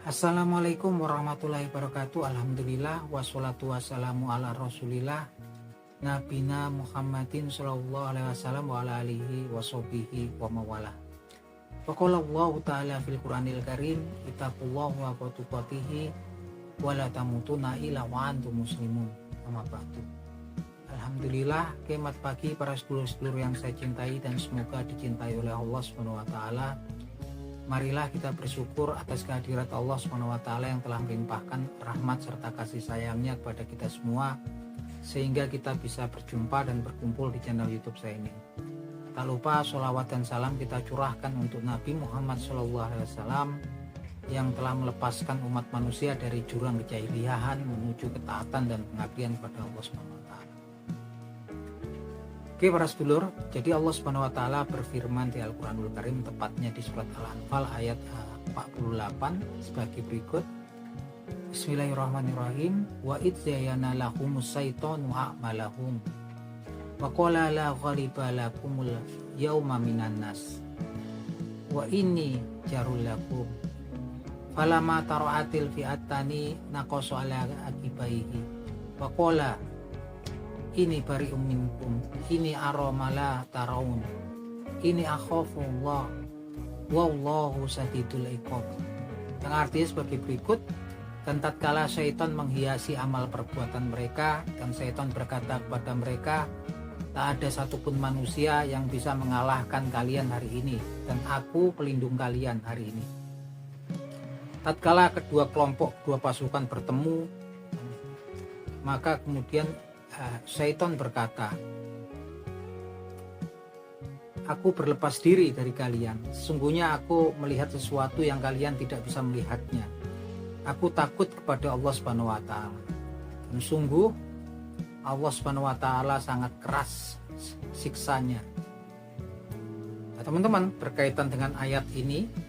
Assalamualaikum warahmatullahi wabarakatuh. Alhamdulillah wassalatu wassalamu ala rasulillah Nabina Muhammadin sallallahu alaihi wasallam wa ala alihi wa sahbihi wa mawala. Faqala Allah ta'ala fil Qur'anil Karim, ittaqullaha wa tuqatihi wa la tamutunna illa wa antum muslimun. Amma ba'du. Alhamdulillah, kemat pagi para sedulur-sedulur yang saya cintai dan semoga dicintai oleh Allah Subhanahu wa taala. Marilah kita bersyukur atas kehadirat Allah SWT yang telah melimpahkan rahmat serta kasih sayangnya kepada kita semua, sehingga kita bisa berjumpa dan berkumpul di channel YouTube saya ini. Tak lupa sholawat dan salam kita curahkan untuk Nabi Muhammad SAW yang telah melepaskan umat manusia dari jurang kejahiliahan menuju ketaatan dan pengabdian kepada Allah SWT. Oke para sedulur, jadi Allah Subhanahu wa taala berfirman di Al-Qur'anul Karim, tepatnya di surat Al-Anfal ayat 48 sebagai berikut. Bismillahirrahmanirrahim. Wa idz zayyana lahumus syaitanu a'malahum wa qala la ghaliba lakumul yauma minan nas wa inni jarul lakum falamma tara'atil fi'atani naqasu ala akibaihi wa qala ini bari'um minkum, ini aromala taraun, ini akhafullah, wallahu sadidul iqab. Yang artinya sebagai berikut, dan tatkala syaitan menghiasi amal perbuatan mereka, dan syaitan berkata kepada mereka, tak ada satupun manusia yang bisa mengalahkan kalian hari ini, dan aku pelindung kalian hari ini. Tatkala kedua pasukan bertemu, maka kemudian syaitan berkata, aku berlepas diri dari kalian. Sesungguhnya aku melihat sesuatu yang kalian tidak bisa melihatnya. Aku takut kepada Allah Subhanahu wa taala. Dan sungguh Allah Subhanahu wa taala sangat keras siksanya. Nah, teman-teman, berkaitan dengan ayat ini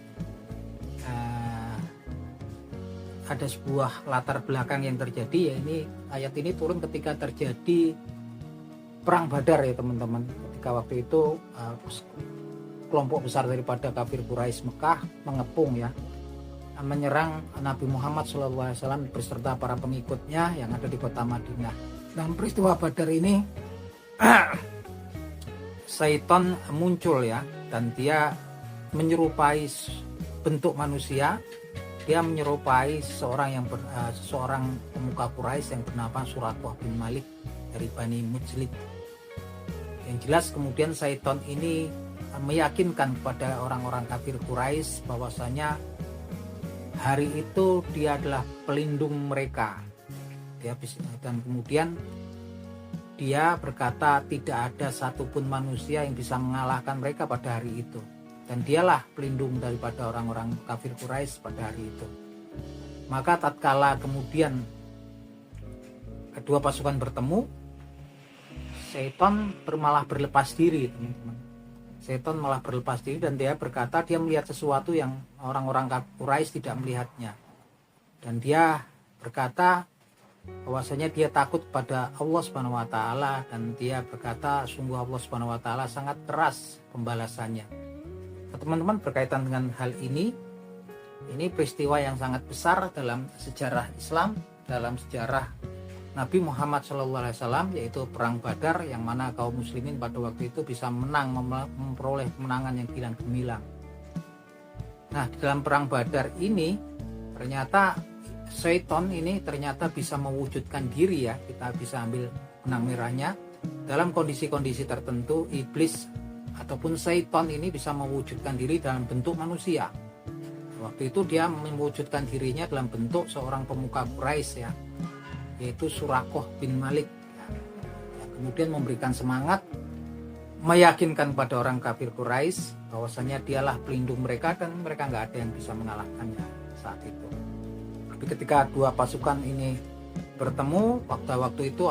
ada sebuah latar belakang yang terjadi, ya ini ayat ini turun ketika terjadi perang Badar ya teman-teman. Ketika waktu itu kelompok besar daripada kafir Quraisy Mekah mengepung ya, menyerang Nabi Muhammad SAW beserta para pengikutnya yang ada di kota Madinah. Dalam peristiwa Badar ini syaitan muncul ya, dan dia menyerupai bentuk manusia. Dia menyerupai seorang pemuka Quraisy yang bernama Suraqah bin Malik dari Bani Mujlid. Yang jelas kemudian syaitan ini meyakinkan kepada orang-orang kafir Quraisy bahwasanya hari itu dia adalah pelindung mereka. Dan kemudian dia berkata tidak ada satupun manusia yang bisa mengalahkan mereka pada hari itu. Dan dialah pelindung daripada orang-orang kafir Quraisy pada hari itu. Maka tatkala kemudian kedua pasukan bertemu, syaitan malah berlepas diri, teman-teman. Syaitan malah berlepas diri dan dia berkata dia melihat sesuatu yang orang-orang Quraisy tidak melihatnya. Dan dia berkata bahwasanya dia takut pada Allah Subhanahu wa taala, dan dia berkata sungguh Allah Subhanahu wa taala sangat keras pembalasannya. Teman-teman, berkaitan dengan hal ini peristiwa yang sangat besar dalam sejarah Islam, dalam sejarah Nabi Muhammad SAW, yaitu perang Badar, yang mana kaum muslimin pada waktu itu bisa menang, memperoleh kemenangan yang gilang gemilang. Nah, di dalam perang Badar ini ternyata syaitan ini ternyata bisa mewujudkan diri ya, kita bisa ambil benang merahnya. Dalam kondisi-kondisi tertentu, iblis ataupun syaitan ini bisa mewujudkan diri dalam bentuk manusia. Waktu itu dia mewujudkan dirinya dalam bentuk seorang pemuka Quraisy ya, yaitu Suraqah bin Malik yang kemudian memberikan semangat, meyakinkan pada orang kafir Quraisy bahwasanya dialah pelindung mereka dan mereka nggak ada yang bisa mengalahkannya saat itu. Tapi ketika dua pasukan ini bertemu, waktu itu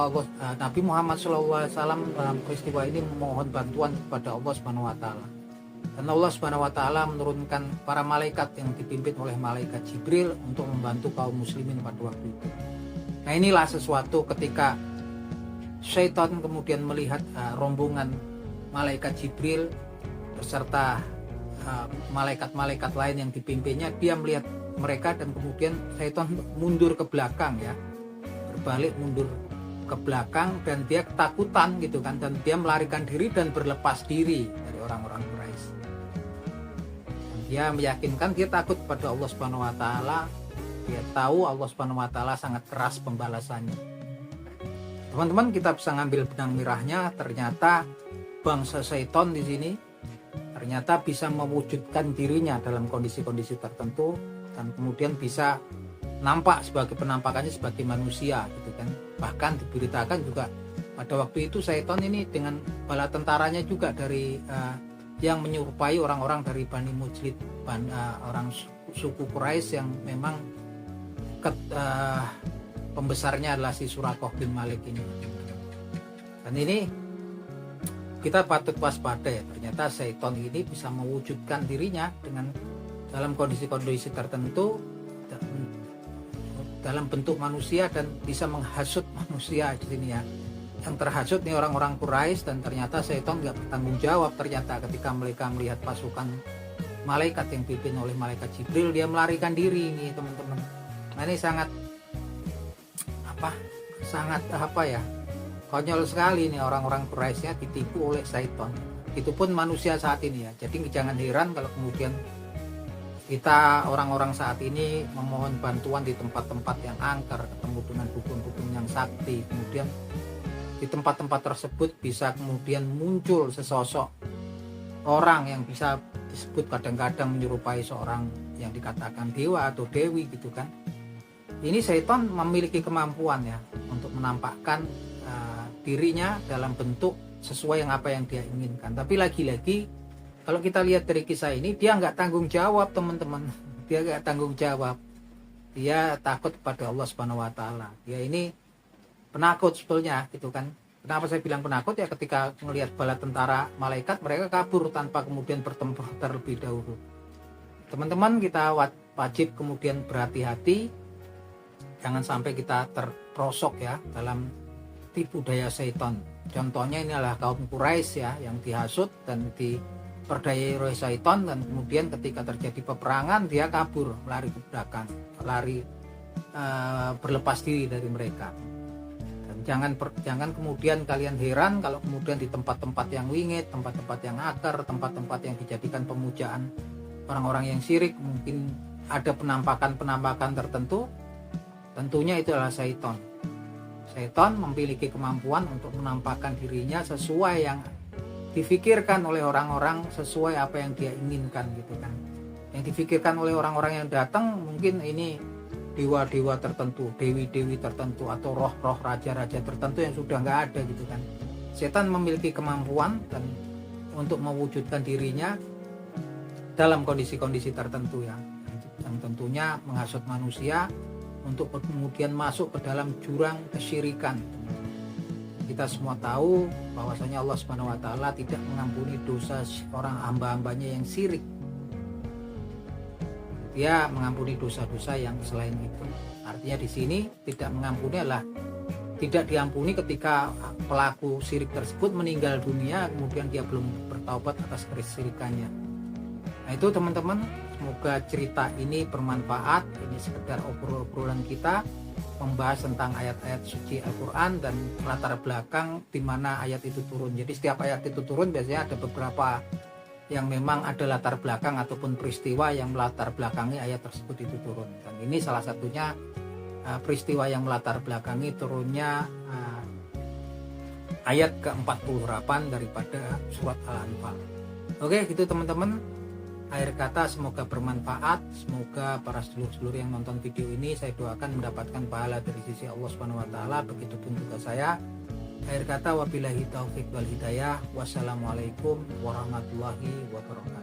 Nabi Muhammad SAW dalam peristiwa ini memohon bantuan kepada Allah Subhanahu wa taala. Dan Allah Subhanahu wa taala menurunkan para malaikat yang dipimpin oleh malaikat Jibril untuk membantu kaum muslimin pada waktu itu. Nah, inilah sesuatu ketika syaitan kemudian melihat rombongan malaikat Jibril beserta malaikat-malaikat lain yang dipimpinnya, dia melihat mereka dan kemudian syaitan mundur ke belakang ya, berbalik mundur ke belakang dan dia ketakutan gitu kan, dan dia melarikan diri dan berlepas diri dari orang-orang Quraisy. Dia meyakinkan, dia takut pada Allah Subhanahu wa taala. Dia tahu Allah Subhanahu wa taala sangat keras pembalasannya. Teman-teman, kita bisa ngambil benang merahnya, ternyata bangsa syaitan di sini ternyata bisa mewujudkan dirinya dalam kondisi-kondisi tertentu dan kemudian bisa nampak sebagai penampakannya sebagai manusia gitu kan. Bahkan diberitakan juga pada waktu itu syaitan ini dengan bala tentaranya juga dari yang menyerupai orang-orang dari Bani Mujlid, orang suku Quraisy yang memang pembesarnya adalah si Surakoh bin Malik ini. Dan ini kita patut waspada ya, ternyata syaitan ini bisa mewujudkan dirinya dengan dalam kondisi-kondisi tertentu dalam bentuk manusia dan bisa menghasut manusia di sini ya. Yang terhasut nih orang-orang Quraisy, dan ternyata syaitan nggak bertanggung jawab ternyata ketika mereka melihat pasukan malaikat yang dipimpin oleh malaikat Jibril, dia melarikan diri nih teman-teman. Nah ini sangat konyol sekali nih orang-orang Quraisynya ditipu oleh syaitan. Itu pun manusia saat ini ya. Jadi jangan heran kalau kemudian kita orang-orang saat ini memohon bantuan di tempat-tempat yang angker, ketemu dengan dukun-dukun yang sakti, kemudian di tempat-tempat tersebut bisa kemudian muncul sesosok orang yang bisa disebut kadang-kadang menyerupai seorang yang dikatakan dewa atau dewi gitu kan. Ini syaitan memiliki kemampuan ya untuk menampakkan dirinya dalam bentuk sesuai yang apa yang dia inginkan. Tapi lagi-lagi kalau kita lihat dari kisah ini, dia nggak tanggung jawab teman-teman. Dia nggak tanggung jawab. Dia takut kepada Allah Subhanahu wa taala. Dia ini penakut sebetulnya gitu kan. Kenapa saya bilang penakut ya, ketika melihat bala tentara malaikat, mereka kabur tanpa kemudian bertempur terlebih dahulu. Teman-teman, kita wajib kemudian berhati-hati, jangan sampai kita terperosok ya dalam tipu daya syaitan. Contohnya ini adalah kaum Quraisy ya, yang dihasut dan diperdayai oleh syaitan, dan kemudian ketika terjadi peperangan dia kabur, lari ke belakang, berlepas diri dari mereka. Dan jangan kemudian kalian heran kalau kemudian di tempat-tempat yang wingit, tempat-tempat yang akar, tempat-tempat yang dijadikan pemujaan orang-orang yang syirik, mungkin ada penampakan-penampakan tertentu. Tentunya itu adalah syaitan. Syaitan memiliki kemampuan untuk menampakkan dirinya sesuai yang difikirkan oleh orang-orang, sesuai apa yang dia inginkan gitu kan. Yang difikirkan oleh orang-orang yang datang mungkin ini dewa-dewa tertentu, dewi-dewi tertentu, atau roh-roh raja-raja tertentu yang sudah nggak ada gitu kan. Setan memiliki kemampuan dan untuk mewujudkan dirinya dalam kondisi-kondisi tertentu ya, yang tentunya menghasut manusia untuk kemudian masuk ke dalam jurang kesyirikan. Kita semua tahu bahwasanya Allah Subhanahu wa taala tidak mengampuni dosa orang hamba-hambanya yang syirik. Dia mengampuni dosa-dosa yang selain itu. Artinya di sini tidak mengampuni adalah tidak diampuni ketika pelaku syirik tersebut meninggal dunia kemudian dia belum bertaubat atas kesyirikannya. Nah itu teman-teman, semoga cerita ini bermanfaat. Ini sekedar obrolan kita membahas tentang ayat-ayat suci Al-Quran dan latar belakang di mana ayat itu turun. Jadi setiap ayat itu turun biasanya ada beberapa yang memang ada latar belakang ataupun peristiwa yang melatar belakangi ayat tersebut itu turun. Dan ini salah satunya peristiwa yang melatar belakangi turunnya ayat ke-48 daripada surat Al-Anfal. Oke, gitu teman-teman. Akhir kata, semoga bermanfaat. Semoga para sedulur-sedulur yang nonton video ini, saya doakan mendapatkan pahala dari sisi Allah Subhanahu wa taala. Begitupun juga saya. Akhir kata, wabillahi taufik wal hidayah. Wassalamualaikum warahmatullahi wabarakatuh.